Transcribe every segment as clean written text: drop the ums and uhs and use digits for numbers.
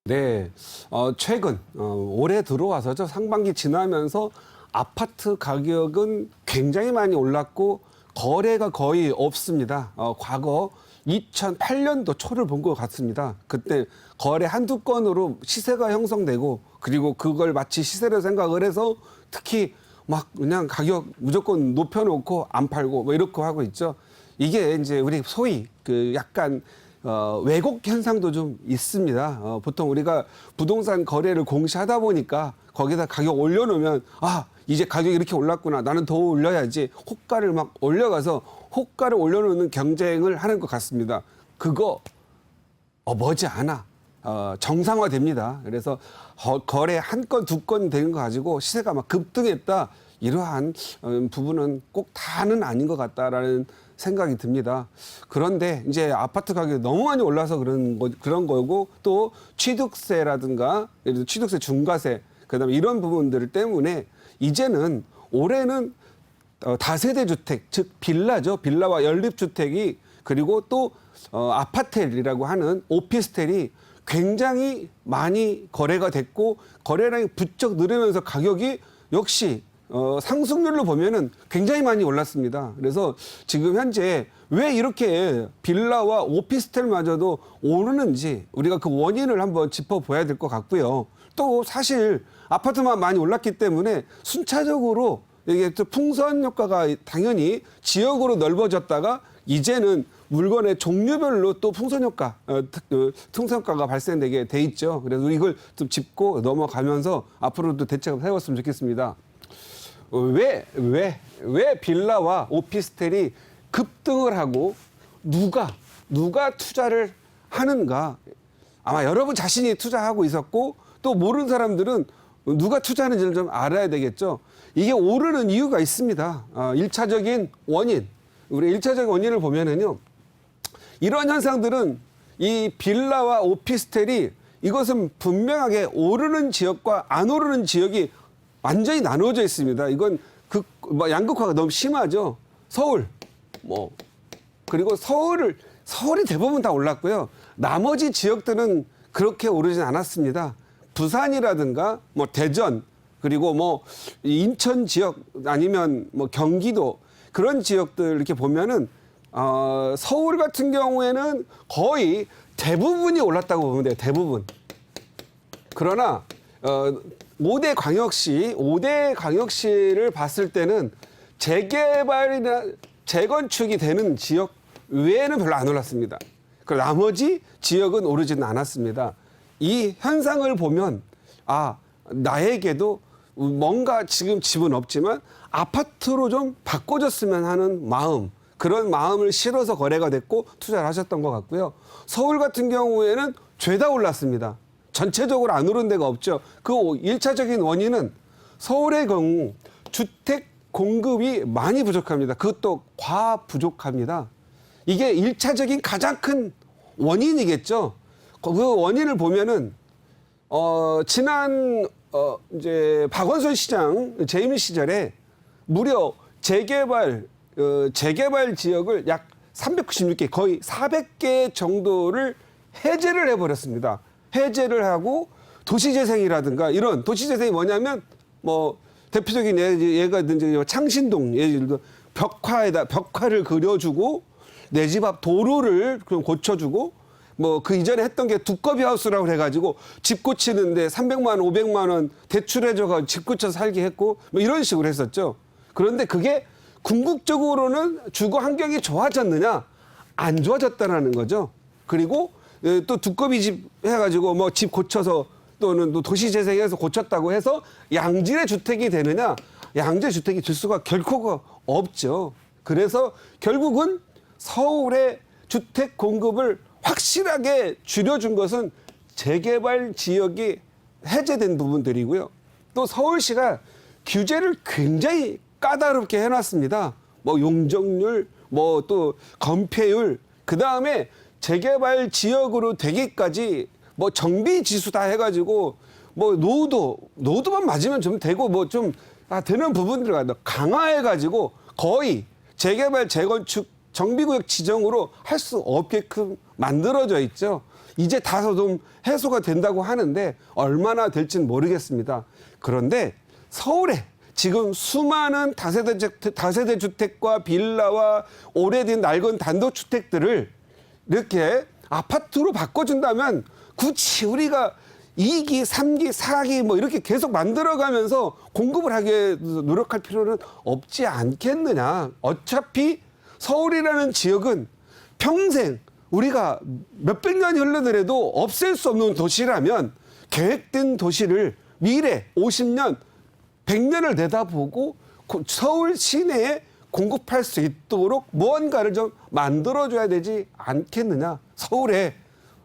네, 최근 올해 들어와서죠. 상반기 지나면서 아파트 가격은 굉장히 많이 올랐고 거래가 거의 없습니다. 과거 2008년도 초를 본 것 같습니다. 그때 거래 한두 건으로 시세가 형성되고 그리고 그걸 마치 시세로 생각을 해서 특히 막 그냥 가격 무조건 높여놓고 안 팔고 뭐 이렇게 하고 있죠. 이게 이제 우리 소위 그 약간 왜곡 현상도 좀 있습니다. 보통 우리가 부동산 거래를 공시하다 보니까 거기다 가격 올려놓으면 이제 가격이 이렇게 올랐구나. 나는 더 올려야지. 호가를 막 올려가서 호가를 올려놓는 경쟁을 하는 것 같습니다. 그거 머지않아 정상화됩니다. 그래서 거래 한 건, 두 건 되는 거 가지고 시세가 막 급등했다. 이러한 부분은 꼭 다는 아닌 것 같다라는 생각이 듭니다. 그런데 이제 아파트 가격이 너무 많이 올라서 그런 거고 또 취득세라든가 예를 들어 취득세 중과세 그다음에 이런 부분들 때문에 이제는 올해는 다세대 주택 즉 빌라죠. 빌라와 연립주택이 그리고 또 아파텔이라고 하는 오피스텔이 굉장히 많이 거래가 됐고 거래량이 부쩍 늘으면서 가격이 역시 상승률로 보면은 굉장히 많이 올랐습니다. 그래서 지금 현재 왜 이렇게 빌라와 오피스텔마저도 오르는지 우리가 그 원인을 한번 짚어봐야 될 것 같고요. 또 사실 아파트만 많이 올랐기 때문에 순차적으로 이게 또 풍선 효과가 당연히 지역으로 넓어졌다가 이제는 물건의 종류별로 또 풍선 효과가 발생되게 돼 있죠. 그래서 이걸 좀 짚고 넘어가면서 앞으로도 대책을 세웠으면 좋겠습니다. 왜 빌라와 오피스텔이 급등을 하고 누가 투자를 하는가? 아마 여러분 자신이 투자하고 있었고 또 모르는 사람들은 누가 투자하는지를 좀 알아야 되겠죠. 이게 오르는 이유가 있습니다. 1차적인 원인. 우리 1차적인 원인을 보면은요. 이런 현상들은 이 빌라와 오피스텔이 이것은 분명하게 오르는 지역과 안 오르는 지역이 완전히 나누어져 있습니다. 이건 양극화가 너무 심하죠. 서울, 그리고 서울이 대부분 다 올랐고요. 나머지 지역들은 그렇게 오르진 않았습니다. 부산이라든가 대전 그리고 인천 지역 아니면 경기도 그런 지역들 이렇게 보면은 서울 같은 경우에는 거의 대부분이 올랐다고 보면 돼요. 대부분. 그러나 5대 광역시를 봤을 때는 재개발이나 재건축이 되는 지역 외에는 별로 안 올랐습니다. 그리고 나머지 지역은 오르지는 않았습니다. 이 현상을 보면 나에게도 뭔가 지금 집은 없지만 아파트로 좀 바꿔줬으면 하는 마음 그런 마음을 실어서 거래가 됐고 투자를 하셨던 것 같고요. 서울 같은 경우에는 죄다 올랐습니다. 전체적으로 안 오른 데가 없죠. 그 1차적인 원인은 서울의 경우 주택 공급이 많이 부족합니다. 그것도 과부족합니다. 이게 1차적인 가장 큰 원인이겠죠. 그 원인을 보면은 지난 박원순 시장 재임 시절에 무려 재개발 지역을 약 396개 거의 400개 정도를 해제를 해버렸습니다. 해제를 하고 도시재생이라든가 이런 도시재생이 뭐냐면 대표적인 예가 창신동 예를 들어 벽화를 그려주고 내 집 앞 도로를 좀 고쳐주고 그 이전에 했던 게 두꺼비 하우스라고 해가지고 집 고치는데 300만 원, 500만 원 대출해줘가 집 고쳐 살게 했고 이런 식으로 했었죠. 그런데 그게 궁극적으로는 주거 환경이 좋아졌느냐? 안 좋아졌다라는 거죠. 그리고 또 두꺼비 집 해가지고 집 고쳐서 또는 또 도시재생해서 고쳤다고 해서 양질의 주택이 되느냐? 양질의 주택이 될 수가 결코 없죠. 그래서 결국은 서울의 주택 공급을 확실하게 줄여준 것은 재개발 지역이 해제된 부분들이고요. 또 서울시가 규제를 굉장히 까다롭게 해놨습니다. 용적률, 또 건폐율, 그 다음에 재개발 지역으로 되기까지 정비 지수 다 해가지고 노후도만 맞으면 좀 되고 되는 부분들을 강화해가지고 거의 재개발 재건축 정비구역 지정으로 할 수 없게끔 만들어져 있죠. 이제 다소 좀 해소가 된다고 하는데 얼마나 될지는 모르겠습니다. 그런데 서울에 지금 수많은 다세대 주택과 빌라와 오래된 낡은 단독주택들을 이렇게 아파트로 바꿔준다면 굳이 우리가 2기, 3기, 4기 뭐 이렇게 계속 만들어가면서 공급을 하기 위해 노력할 필요는 없지 않겠느냐. 어차피 서울이라는 지역은 평생 우리가 몇백 년이 흘러더라도 없앨 수 없는 도시라면 계획된 도시를 미래 50년, 100년을 내다보고 서울 시내에 공급할 수 있도록 무언가를 좀 만들어줘야 되지 않겠느냐. 서울에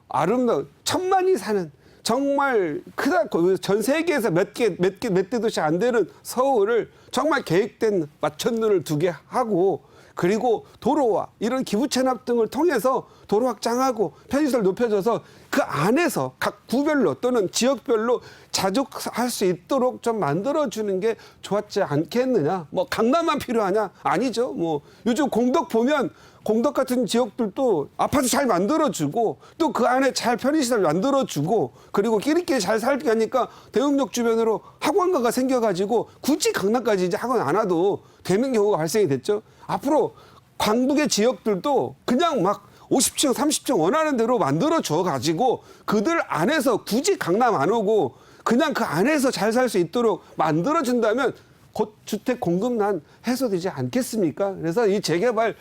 아름다운 천만이 사는 정말 크다, 전 세계에서 몇 대 도시 안 되는 서울을 정말 계획된 맞춤눈을 두게 하고, 그리고 도로와 이런 기부 체납 등을 통해서 도로 확장하고 편의시설 높여줘서 그 안에서 각 구별로 또는 지역별로 자족할 수 있도록 좀 만들어주는 게 좋았지 않겠느냐. 뭐 강남만 필요하냐? 아니죠. 뭐 요즘 공덕 보면 공덕 같은 지역들도 아파트 잘 만들어주고 또 그 안에 잘 편의시설 만들어주고 그리고 끼리끼리 잘 살게 하니까 대흥역 주변으로 학원가가 생겨가지고 굳이 강남까지 이제 학원 안 와도 되는 경우가 발생이 됐죠. 앞으로 광북의 지역들도 그냥 막 50층, 30층 원하는 대로 만들어줘 가지고 그들 안에서 굳이 강남 안 오고 그냥 그 안에서 잘 살 수 있도록 만들어준다면 곧 주택 공급난 해소되지 않겠습니까? 그래서 이 재개발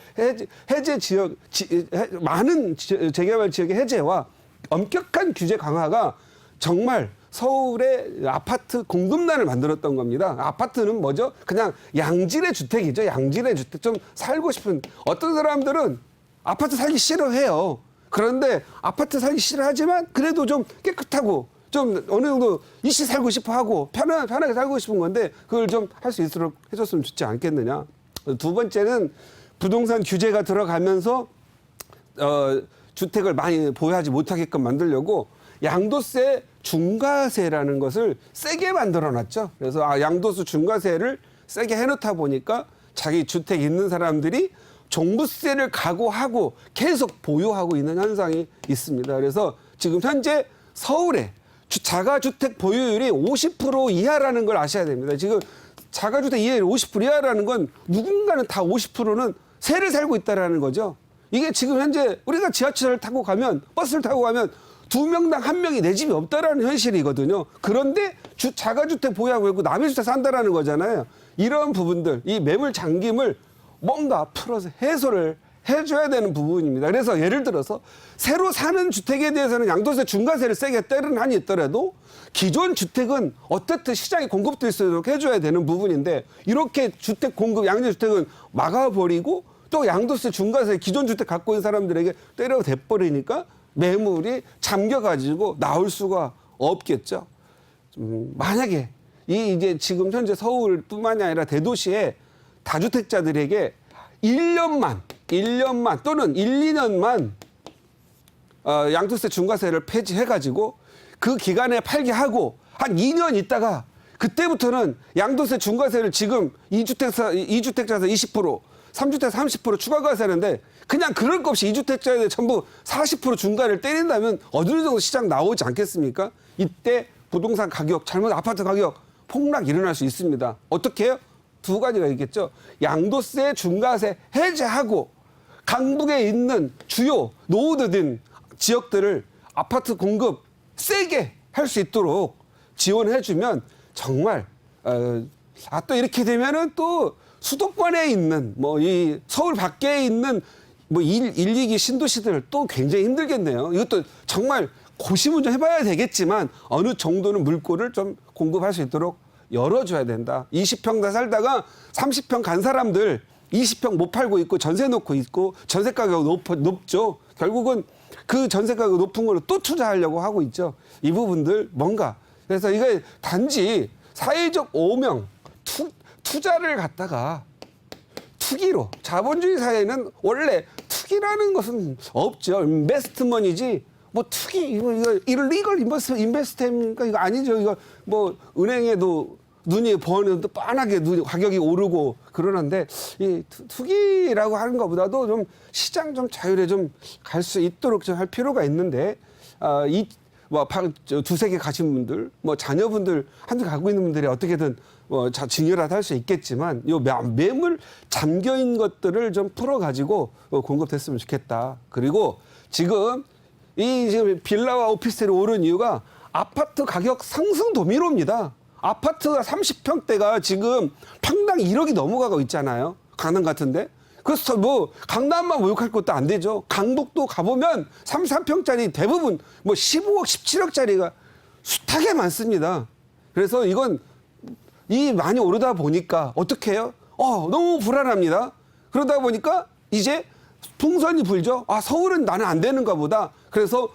해제 지역, 많은 재개발 지역의 해제와 엄격한 규제 강화가 정말 서울의 아파트 공급난을 만들었던 겁니다. 아파트는 뭐죠? 그냥 양질의 주택이죠. 양질의 주택. 좀 살고 싶은, 어떤 사람들은 아파트 살기 싫어해요. 그런데 아파트 살기 싫어하지만 그래도 좀 깨끗하고 좀 어느 정도 이씨 살고 싶어 하고 편하게 살고 싶은 건데 그걸 좀 할 수 있도록 해줬으면 좋지 않겠느냐. 두 번째는 부동산 규제가 들어가면서 주택을 많이 보유하지 못하게끔 만들려고 양도세 중과세라는 것을 세게 만들어놨죠. 그래서 양도세 중과세를 세게 해놓다 보니까 자기 주택 있는 사람들이 종부세를 각오하고 계속 보유하고 있는 현상이 있습니다. 그래서 지금 현재 서울에 자가주택 보유율이 50% 이하라는 걸 아셔야 됩니다. 지금 자가주택 이하율 50% 이하라는 건 누군가는 다 50%는 세를 살고 있다라는 거죠. 이게 지금 현재 우리가 지하철을 타고 가면, 버스를 타고 가면 2명당 1명이 내 집이 없다라는 현실이거든요. 그런데 자가주택 보유하고 있고 남의 주택 산다라는 거잖아요. 이런 부분들, 이 매물 잠김을 뭔가 풀어서 해소를 해줘야 되는 부분입니다. 그래서 예를 들어서 새로 사는 주택에 대해서는 양도세 중과세를 세게 때리는 한이 있더라도 기존 주택은 어떻든 시장에 공급될 수 있도록 해줘야 되는 부분인데 이렇게 주택 공급, 양도주택은 막아버리고 또 양도세 중과세 기존 주택 갖고 있는 사람들에게 때려대버리니까 매물이 잠겨가지고 나올 수가 없겠죠. 만약에 이제 지금 현재 서울뿐만이 아니라 대도시의 다주택자들에게 1년만 또는 1, 2년만 양도세 중과세를 폐지해가지고 그 기간에 팔게 하고 한 2년 있다가 그때부터는 양도세 중과세를 지금 2주택자에서 20%, 3주택 30% 추가 과세하는데 그냥 그럴 것 없이 2주택자에 전부 40% 중과를 때린다면 어느 정도 시장 나오지 않겠습니까? 이때 부동산 가격, 아파트 가격 폭락 일어날 수 있습니다. 어떻게 해요? 두 가지가 있겠죠. 양도세 중과세 해제하고 강북에 있는 주요 노후된 지역들을 아파트 공급 세게 할 수 있도록 지원해주면 정말 또 이렇게 되면은 또 수도권에 있는 이 서울 밖에 있는 1, 2기 신도시들 또 굉장히 힘들겠네요. 이것도 정말 고심은 좀 해봐야 되겠지만 어느 정도는 물꼬를 좀 공급할 수 있도록 열어줘야 된다. 20평 다 살다가 30평 간 사람들 20평 못 팔고 있고 전세 놓고 있고 전세 가격 높죠. 결국은 그 전세 가격 높은 걸로 또 투자하려고 하고 있죠. 이 부분들 뭔가. 그래서 이게 단지 사회적 오명, 투자를 갖다가 투기로, 자본주의 사회는 원래 투기라는 것은 없죠. 인베스트먼이지 투기 이거 일리걸 인베스트입니까? 이거 아니죠. 이거 은행에도 눈이 버는데 빤하게 가격이 오르고 그러는데 이 투기라고 하는 것보다도 좀 시장 좀 자율에 좀 갈 수 있도록 좀 할 필요가 있는데 두세 개 가신 분들, 뭐 자녀분들 한두 갖고 있는 분들이 어떻게든 증여라도 할 수 있겠지만 요 매물 잠겨 있는 것들을 좀 풀어 가지고 공급됐으면 좋겠다. 그리고 지금 지금 빌라와 오피스텔이 오른 이유가 아파트 가격 상승 도미노입니다. 아파트가 30평대가 지금 평당 1억이 넘어가고 있잖아요. 강남 같은데. 그래서 뭐 강남만 모욕할 것도 안 되죠. 강북도 가보면 3평짜리 대부분 뭐 15억, 17억짜리가 숱하게 많습니다. 그래서 이건 많이 오르다 보니까 어떻게 해요? 너무 불안합니다. 그러다 보니까 이제 풍선이 불죠. 서울은 나는 안 되는가 보다. 그래서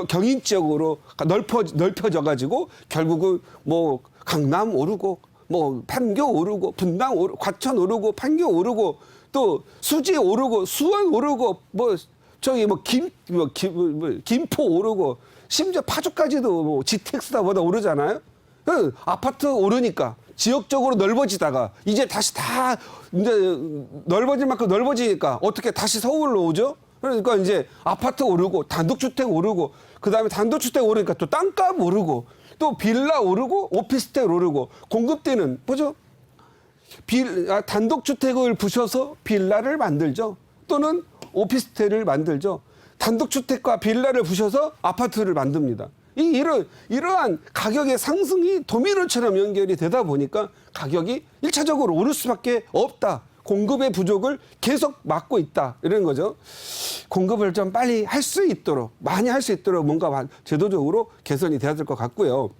경인 지역으로 넓혀져 가지고 결국은 뭐 강남 오르고 뭐 판교 오르고 분당 오르고 과천 오르고 판교 오르고 또 수지 오르고 수원 오르고 뭐 김포 오르고 심지어 파주까지도 뭐 GTX다 보다 오르잖아요. 아파트 오르니까 지역적으로 넓어지다가 이제 다시 다 이제 넓어질 만큼 넓어지니까 어떻게 다시 서울로 오죠? 그러니까 이제 아파트 오르고 단독주택 오르고 그다음에 단독주택 오르니까 또 땅값 오르고 또 빌라 오르고 오피스텔 오르고 공급대는 뭐죠? 단독주택을 부셔서 빌라를 만들죠. 또는 오피스텔을 만들죠. 단독주택과 빌라를 부셔서 아파트를 만듭니다. 이러한 가격의 상승이 도미노처럼 연결이 되다 보니까 가격이 1차적으로 오를 수밖에 없다. 공급의 부족을 계속 막고 있다. 이런 거죠. 공급을 좀 빨리 할 수 있도록, 많이 할 수 있도록 뭔가 제도적으로 개선이 돼야 될 것 같고요.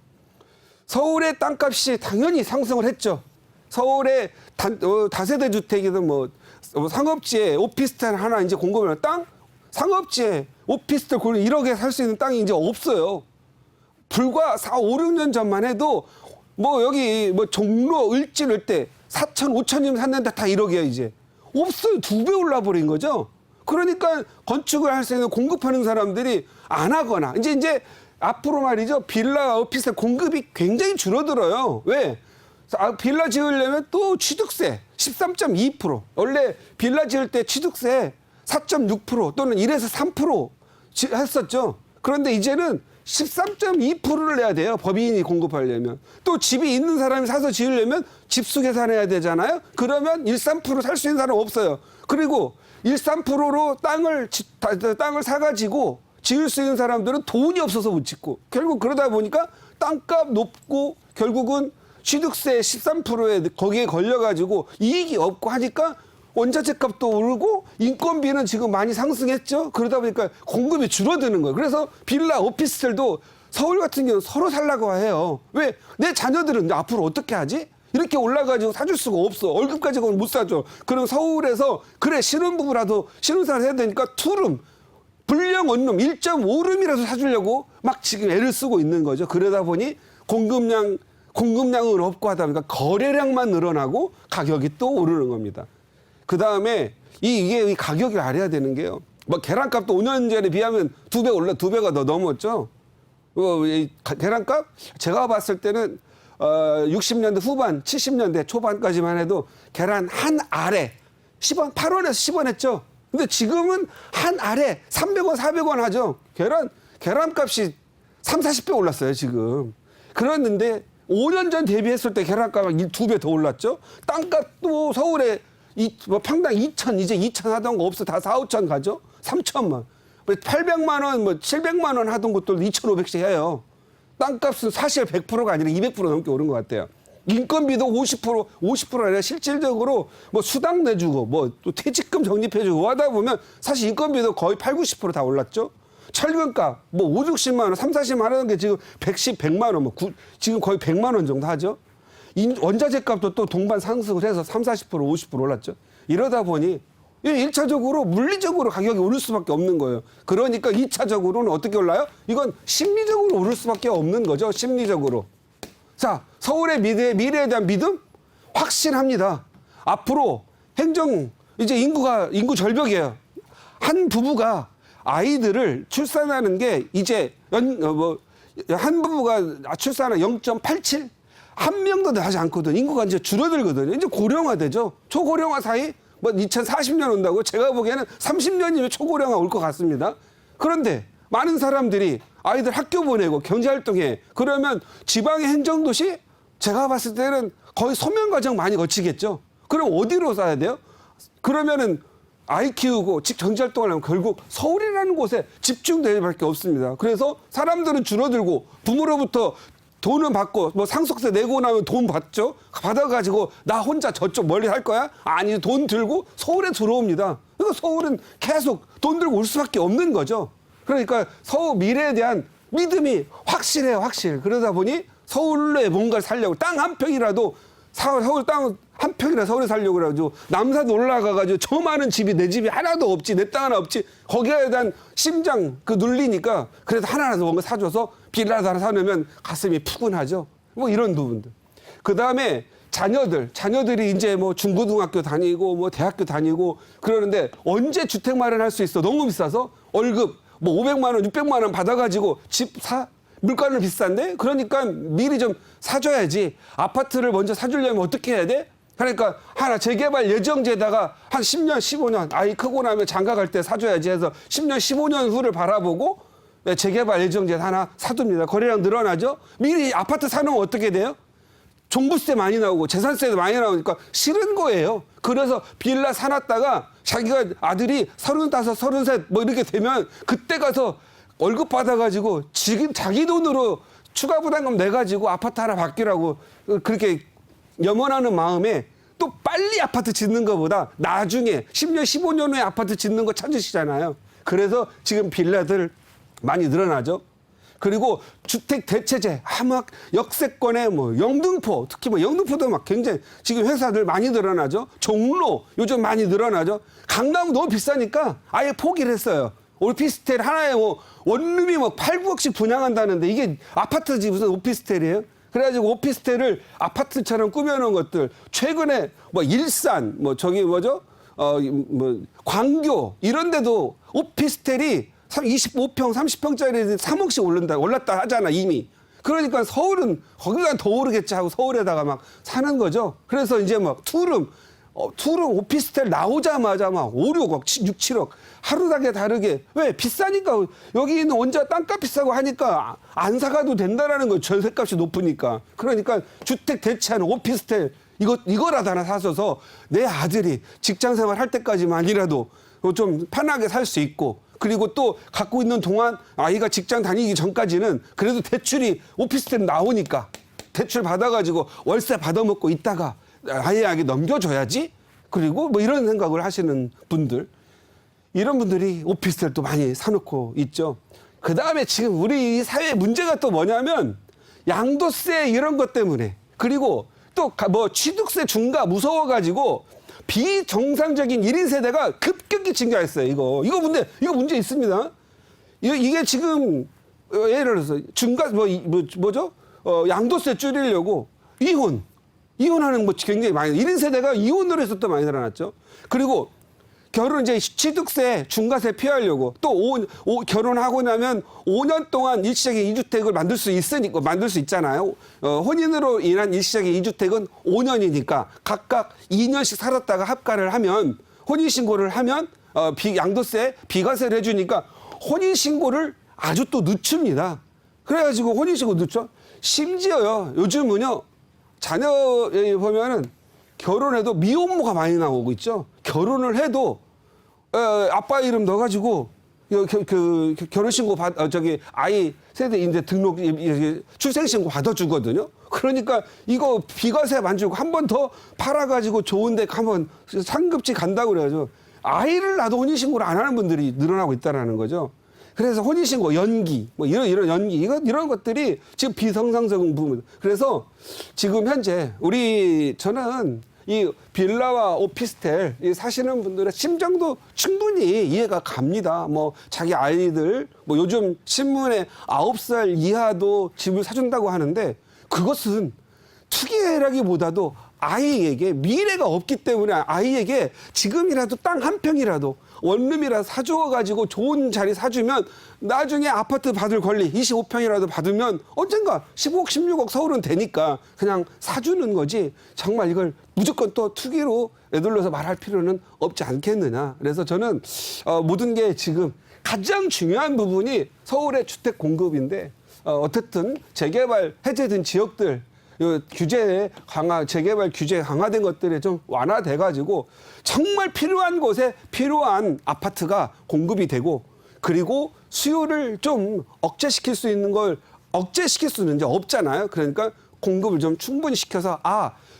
서울의 땅값이 당연히 상승을 했죠. 서울의 다세대 주택이든 뭐 상업지에 오피스텔 하나 이제 공급을 상업지에 오피스텔 1억에 살 수 있는 땅이 이제 없어요. 불과 5, 6년 전만 해도 뭐 여기 뭐 종로 을지 일대 4천, 5천이면 샀는데 다 1억이야 이제. 없어요. 2배 올라버린 거죠. 그러니까 건축을 할 수 있는 공급하는 사람들이 안 하거나 이제 앞으로 말이죠. 빌라 오피스텔 공급이 굉장히 줄어들어요. 왜? 빌라 지으려면 또 취득세 13.2%. 원래 빌라 지을 때 취득세 4.6% 또는 1에서 3% 했었죠. 그런데 이제는 13.2%를 내야 돼요. 법인이 공급하려면. 또 집이 있는 사람이 사서 지으려면 집수 계산해야 되잖아요. 그러면 1, 3% 살 수 있는 사람 없어요. 그리고 1, 3%로 땅을 사가지고 지을 수 있는 사람들은 돈이 없어서 못 짓고 결국 그러다 보니까 땅값 높고 결국은 취득세 13%에 거기에 걸려가지고 이익이 없고 하니까 원자재 값도 오르고 인건비는 지금 많이 상승했죠. 그러다 보니까 공급이 줄어드는 거예요. 그래서 빌라 오피스텔도 서울 같은 경우는 서로 살라고 해요. 왜? 내 자녀들은 앞으로 어떻게 하지? 이렇게 올라가지고 사줄 수가 없어. 월급 가지고는 못 사죠. 그럼 서울에서 그래 신혼부부라도 신혼생활 해야 되니까 투룸, 불량 원룸 1.5룸이라도 사주려고 막 지금 애를 쓰고 있는 거죠. 그러다 보니 공급량은 없고 하다 보니까 거래량만 늘어나고 가격이 또 오르는 겁니다. 그 다음에 이게 가격을 알아야 되는 게요. 뭐 계란값도 5년 전에 비하면 2배가 더 넘었죠. 계란값 제가 봤을 때는 60년대 후반, 70년대 초반까지만 해도 계란 한 알에 10원, 8원에서 10원 했죠. 근데 지금은 한 알에 300원, 400원 하죠. 계란값이 3, 40배 올랐어요, 지금. 그랬는데 5년 전 대비했을 때 계란값이 2배 더 올랐죠. 땅값도 서울에 평당 2천, 이제 2천 하던 거 없어. 다 4, 5천 가죠. 3천만. 800만 원, 700만 원 하던 것도 2,500씩 해요. 땅값은 사실 100%가 아니라 200% 넘게 오른 것 같아요. 인건비도 50%가 아니라 실질적으로 뭐 수당 내주고 뭐 또 퇴직금 적립해주고 하다 보면 사실 인건비도 거의 8, 90%다 올랐죠. 철근값 뭐 5, 60만 원, 3, 40만 원 하던 게 지금 110, 100만 원, 지금 거의 100만 원 정도 하죠. 원자재 값도 또 동반 상승을 해서 3, 40%, 50% 올랐죠. 이러다 보니 1차적으로 물리적으로 가격이 오를 수밖에 없는 거예요. 그러니까 2차적으로는 어떻게 올라요? 이건 심리적으로 오를 수밖에 없는 거죠. 심리적으로. 자, 서울의 미래에 대한 믿음? 확신합니다. 앞으로 이제 인구 절벽이에요. 한 부부가 아이들을 출산하는 게 이제 한 부부가 출산하는 0.87? 한 명도 나지 않거든. 인구가 이제 줄어들거든요. 이제 고령화되죠. 초고령화 사이 2040년 온다고 제가 보기에는 30년이면 초고령화 올 것 같습니다. 그런데 많은 사람들이 아이들 학교 보내고 경제활동해. 그러면 지방의 행정도시 제가 봤을 때는 거의 소명 과정 많이 거치겠죠. 그럼 어디로 사야 돼요? 그러면은 아이 키우고 경제활동을 하면 결국 서울이라는 곳에 집중될 수밖에 없습니다. 그래서 사람들은 줄어들고 부모로부터 돈은 받고 뭐 상속세 내고 나면 돈 받죠. 받아가지고 나 혼자 저쪽 멀리 할 거야? 아니 돈 들고 서울에 들어옵니다. 그러니까 서울은 계속 돈 들고 올 수밖에 없는 거죠. 그러니까 서울 미래에 대한 믿음이 확실해요, 확실. 그러다 보니 서울에 뭔가를 살려고 땅 한 평이라도 서울 땅 한 평이라 서울에 살려고 그래가지고 남산 올라가가지고 저 많은 집이 내 집이 하나도 없지 내 땅 하나 없지 거기에 대한 심장 그 눌리니까 그래도 하나라도 뭔가 사줘서 빌라도 하나 사놓으면 가슴이 푸근하죠. 뭐 이런 부분들. 그 다음에 자녀들이 이제 뭐 중고등학교 다니고 뭐 대학교 다니고 그러는데 언제 주택 마련할 수 있어? 너무 비싸서 월급 뭐 500만 원, 600만 원 받아가지고 집 사? 물가는 비싼데? 그러니까 미리 좀 사줘야지. 아파트를 먼저 사주려면 어떻게 해야 돼? 그러니까 하나 재개발 예정지에다가 한 10년, 15년 아이 크고 나면 장가 갈 때 사줘야지 해서 10년, 15년 후를 바라보고 재개발 예정지에 하나 사둡니다. 거래량 늘어나죠? 미리 아파트 사놓으면 어떻게 돼요? 종부세 많이 나오고 재산세도 많이 나오니까 싫은 거예요. 그래서 빌라 사놨다가 자기가 아들이 35, 33 뭐 이렇게 되면 그때 가서 월급 받아가지고 지금 자기 돈으로 추가 부담금 내가지고 아파트 하나 바뀌라고 그렇게 염원하는 마음에 또 빨리 아파트 짓는 것보다 나중에 10년, 15년 후에 아파트 짓는 거 찾으시잖아요. 그래서 지금 빌라들 많이 늘어나죠. 그리고 주택 대체제, 막 역세권에 뭐 영등포, 특히 뭐 영등포도 막 굉장히 지금 회사들 많이 늘어나죠. 종로 요즘 많이 늘어나죠. 강남 너무 비싸니까 아예 포기를 했어요. 오피스텔 하나에 뭐 원룸이 뭐 8, 9억씩 분양한다는데 이게 아파트지 무슨 오피스텔이에요? 그래가지고 오피스텔을 아파트처럼 꾸며놓은 것들 최근에 뭐 일산 뭐 저기 뭐죠? 뭐 광교 이런 데도 오피스텔이 25평, 30평짜리 3억씩 올랐다 하잖아, 이미. 그러니까 서울은 거기가 더 오르겠지 하고 서울에다가 막 사는 거죠. 그래서 이제 막 투룸 오피스텔 나오자마자 막 5, 6억, 6, 7억. 하루다게 다르게. 왜? 비싸니까. 여기 있는 원자 땅값 비싸고 하니까 안 사가도 된다라는 거예요. 전세값이 높으니까. 그러니까 주택 대체하는 오피스텔 이거라도 하나 사셔서 내 아들이 직장 생활 할 때까지만이라도 좀 편하게 살 수 있고 그리고 또 갖고 있는 동안 아이가 직장 다니기 전까지는 그래도 대출이 오피스텔 나오니까 대출 받아가지고 월세 받아먹고 있다가 아이에게 넘겨줘야지. 그리고 뭐 이런 생각을 하시는 분들 이런 분들이 오피스텔 또 많이 사놓고 있죠. 그 다음에 지금 우리 사회 문제가 또 뭐냐면 양도세 이런 것 때문에 그리고 또 뭐 취득세 중과 무서워가지고 비정상적인 1인 세대가 급격히 증가했어요. 이거 문제 있습니다. 이게 지금 예를 들어서 중과 뭐죠? 양도세 줄이려고 이혼하는 뭐 굉장히 많이 1인 세대가 이혼으로 해서 또 많이 늘어났죠. 그리고 결혼 이제 취득세 중과세 피하려고 또 결혼하고 나면 5년 동안 일시적인 2주택을 만들 수 있잖아요. 혼인으로 인한 일시적인 2주택은 5년이니까 각각 2년씩 살았다가 합가를 하면 혼인신고를 하면 양도세 비과세를 해주니까 혼인신고를 아주 또 늦춥니다. 그래가지고 혼인신고 늦죠. 심지어요 요즘은요 자녀에 보면은 결혼해도 미혼모가 많이 나오고 있죠. 결혼을 해도 아빠 이름 넣어가지고 결혼신고 아이 세대인데 등록 출생신고 받아주거든요. 그러니까 이거 비과세 만들고 한 번 더 팔아가지고 좋은데 한번 상급지 간다고 그래가지고 아이를 낳아도 혼인신고를 안 하는 분들이 늘어나고 있다는 거죠. 그래서 혼인신고 연기, 뭐 이런 연기, 이런 것들이 지금 비정상적인 부분. 그래서 지금 현재 저는 이 빌라와 오피스텔 사시는 분들의 심정도 충분히 이해가 갑니다. 뭐 자기 아이들, 뭐 요즘 신문에 9살 이하도 집을 사준다고 하는데 그것은 투기라기보다도 아이에게 미래가 없기 때문에 아이에게 지금이라도 땅 한 평이라도 원룸이라 사주어가지고 좋은 자리 사주면 나중에 아파트 받을 권리 25평이라도 받으면 언젠가 15억, 16억 서울은 되니까 그냥 사주는 거지 정말 이걸 무조건 또 투기로 에둘러서 말할 필요는 없지 않겠느냐. 그래서 저는 모든 게 지금 가장 중요한 부분이 서울의 주택 공급인데 어쨌든 재개발 해제된 지역들 규제 강화, 재개발 규제 강화된 것들이 좀 완화돼가지고 정말 필요한 곳에 필요한 아파트가 공급이 되고 그리고 수요를 좀 억제시킬 수 있는 걸 억제시킬 수는 이제 없잖아요. 그러니까 공급을 좀 충분히 시켜서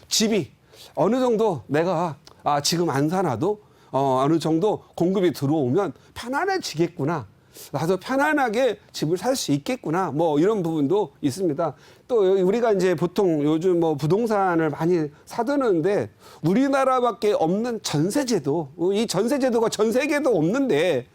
집이 어느 정도 내가 지금 안 사놔도 어느 정도 공급이 들어오면 편안해지겠구나. 나도 편안하게 집을 살 수 있겠구나. 뭐 이런 부분도 있습니다. 또 우리가 이제 보통 요즘 뭐 부동산을 많이 사두는데 우리나라밖에 없는 전세제도, 이 전세제도가 전 세계도 없는데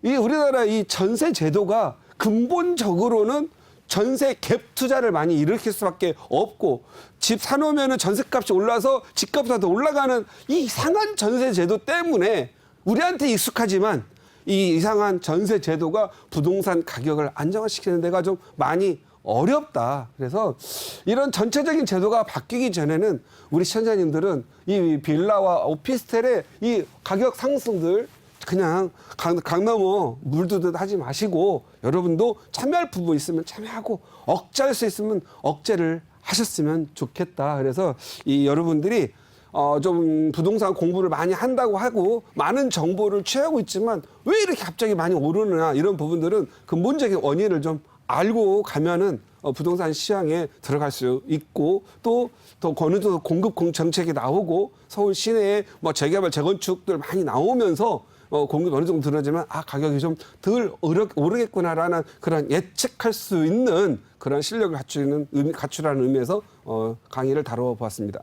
이 우리나라 이 전세제도가 근본적으로는 전세 갭 투자를 많이 일으킬 수밖에 없고 집 사놓으면 전세값이 올라서 집값이 더 올라가는 이 이상한 전세제도 때문에 우리한테 익숙하지만 이 이상한 전세 제도가 부동산 가격을 안정화시키는 데가 좀 많이 어렵다. 그래서 이런 전체적인 제도가 바뀌기 전에는 우리 시청자님들은 이 빌라와 오피스텔의 이 가격 상승들 그냥 강 넘어 물두듯 하지 마시고 여러분도 참여할 부분 있으면 참여하고 억제할 수 있으면 억제를 하셨으면 좋겠다. 그래서 이 여러분들이 좀 부동산 공부를 많이 한다고 하고 많은 정보를 취하고 있지만 왜 이렇게 갑자기 많이 오르느냐 이런 부분들은 근본적인 원인을 좀 알고 가면은 부동산 시장에 들어갈 수 있고 또 어느 정도 공급 정책이 나오고 서울 시내에 뭐 재개발 재건축들 많이 나오면서 공급이 어느 정도 들어지면 가격이 좀 덜 오르겠구나라는 그런 예측할 수 있는 그런 실력을 갖추라는 의미에서 강의를 다뤄보았습니다.